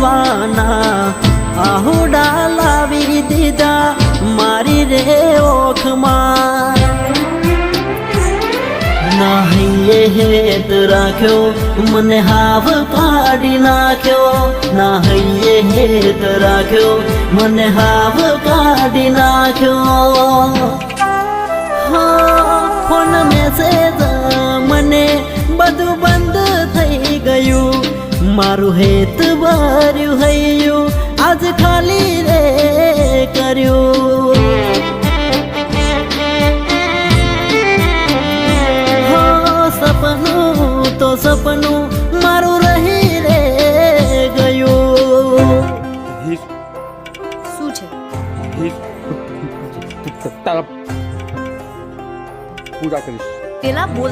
જીવાના આહુડા લાવી દીધા મારી રે ઓખમાં નાહીએ હેત રાખ્યો મને હાવ કાઢી નાખ્યો નાહીએ હેત રાખ્યો મને હાવ કાઢી નાખ્યો ફોન મેસેજ મને બધું બંધ થઈ ગયું મારું હેત ભર્યું હૈયું આજ ખાલી રે કર્યું સપનું તો સપનું મારું રહી રે ગયું શું છે તારા પૂરા કરીશ પેલા બોલ